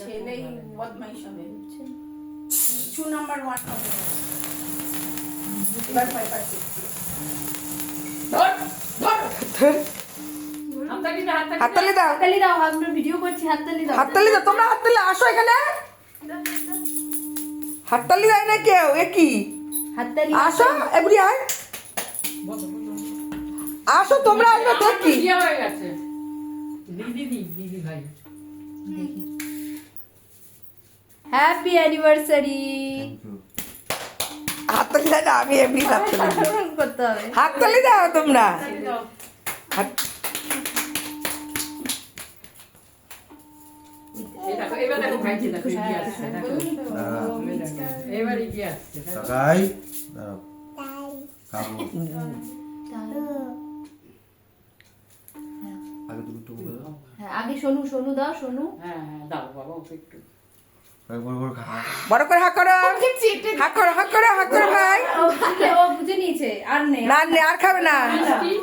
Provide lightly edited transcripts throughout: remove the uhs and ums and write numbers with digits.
ছেলেই বদমাইশ হবে 2 নাম্বার 1 হবে এবার 5 পাচ্ছি ধর ধর হাততালি দাও হাততালি দাও আমরা ভিডিও করছি হাততালি দাও হাততালি দাও তোমরা হাততালি আসো এখানে হাততালি দেয় না কেউ এ কি হাততালি আসো এবড়ি আয় আসো তোমরা আসো দেখি কি হয়ে গেছে দিদি ভাই দেখি হ্যাপি অ্যানিভার্সারি হাততালি দেয় না আমি এমনি হাততালি দিই। করতে হবে হাততালি দাও তোমরা হাত- এবার দেখো ভাই ছিল কি আসছে এবারে কি আসছে সকাই দাঁড়াও খাবো আগে তুমি একটু বলে দাও হ্যাঁ আগে সোনু দাও সোনু হ্যাঁ দাও বাবা ওকে একটু একবার করে খা বড় করে হাক করো হাক করো ভাই ও বুঝে নিয়েছে আর নেই না নে আর খাবে না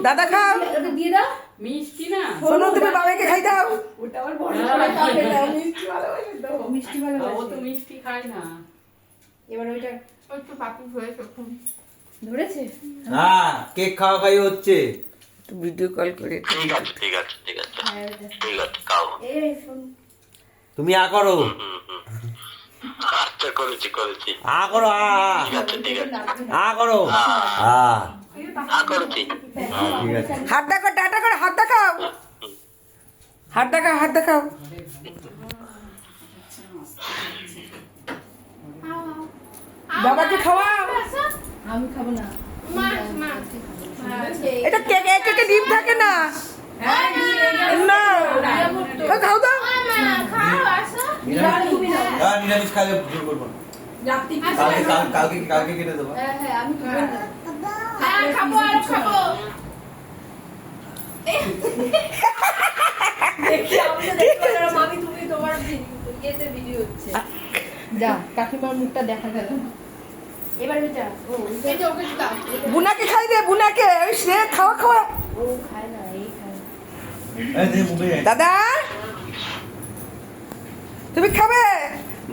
দাদা খাও ওটা দিয়ে দাও মিষ্টি না শোনো তুমি বাবাকে খাই দাও ওটা আবার বড় করে খাবে দাও মিষ্টি ভালোবাসে তো মিষ্টি ও ভালোবাসে তো মিষ্টি খায় না এবার ওইটা একটু পাপি হয়েছে খুব ধরেছে হ্যাঁ কেক খাওয়া খাই হচ্ছে ভিডিও কল করে ঠিক আছে ঠিক আছে ঠিক আছে হ্যাঁ ওটা ঠিক আছে খাও এই সোনু তুমি আ করো আচ্ছা করেছি করেছি আ করো ঠিক আছে ঠিক আছে আ করো করেছি ঠিক আছে হাত দেখাও টাটা করে হাত দেখাও হাত দেখাও বাবাকে খাওয়াও আমি খাবো না এটা কেক কেকে ডিম থাকে না না ও খাও দাও নিরামিষ খাইলে ভুল করবো না। কালকে কেটে দেবো হ্যাঁ হ্যাঁ আমি খাবো না খাবো আর খাবো মামি তুমি তোমার ইয়েতে ভিডিও হচ্ছে যা কাকিমার মুখটা দেখা গেল এবার এটা ও এই যে ওকে দাও বুনাকে খাই দে বুনাকে ওই সে খাওয়া খাওয়া ও খায় না এই খায় দাদা তুমি খাবে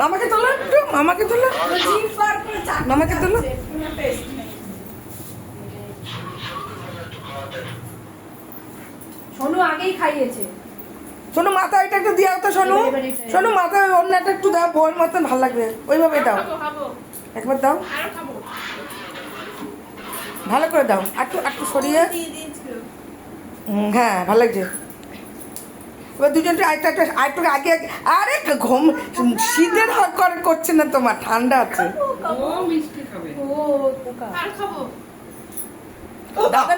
মামাকে তোলো একটু মামাকে তোলো মামাকে তোলো সোনু আগেই খাইয়েছে শোনো মাথা এটা একটু দিয়াও তো শোনো শোনো মাথা অন্যটা একটু দাও বউয়ের মতন ভালো লাগবে ওইভাবে দাও খাবো একবার দাও আর খাবো ভালো করে দাও একটু একটু সরিয়ে হ্যাঁ ভালো লাগছে এবার দুজনটা আরেকটু আগে আরে ঘুম শীতের হাত করছে না তোমার ঠান্ডা আছে ও মিষ্টি খাবে ও পোকা আর খাবো দাদা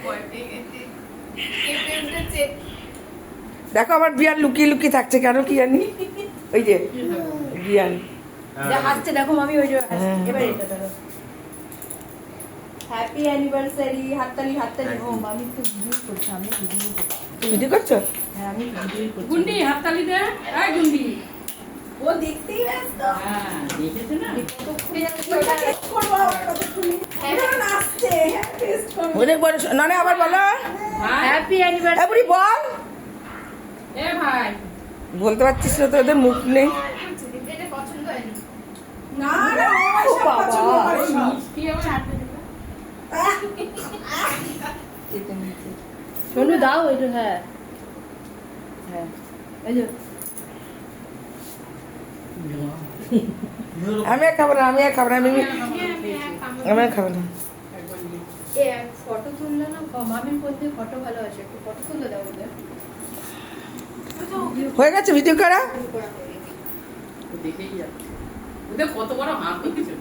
ভয় পেয়ে গেছে কেঁপে উঠেছে দেখো আবার বিয়ান লুকিয়ে লুকিয়ে থাকছে কেন কি জানি ওই যে বিয়ান যা হাসছে দেখো মামি ওই যে এবার এটা ধরো হ্যাপি অ্যানিভার্সারি হাততালি ও মামি তো ভিডিও করছে আমি ভিডিও করছি ভিডিও করছো হ্যাঁ আমি ভিডিও করছি গুন্ডি হাততালি দে এই গুন্ডি ও দেখতেই ব্যস্ত হ্যাঁ দেখেছে না অনেক বড় না না আবার বলো ভাই হ্যাপি অ্যানিভার্সারি এবারে বল এ ভাই বলতে পারছিস না তো ওদের মুখ নেই এটা পছন্দ হয়নি মিষ্টি আবার সোনু দাও এটা হ্যাঁ হ্যাঁ এই যে আমি আর খাবো না আমি আর খাবো না আমি আর খাবো না ফটো তুললে না মামির মধ্যে ফটো ভালো আছে একটু ফটো তুলে দাও ওদের হয়ে গেছে ভিডিও করা দেখেই যাচ্ছে ওদের কত বড় হাত হয়েছে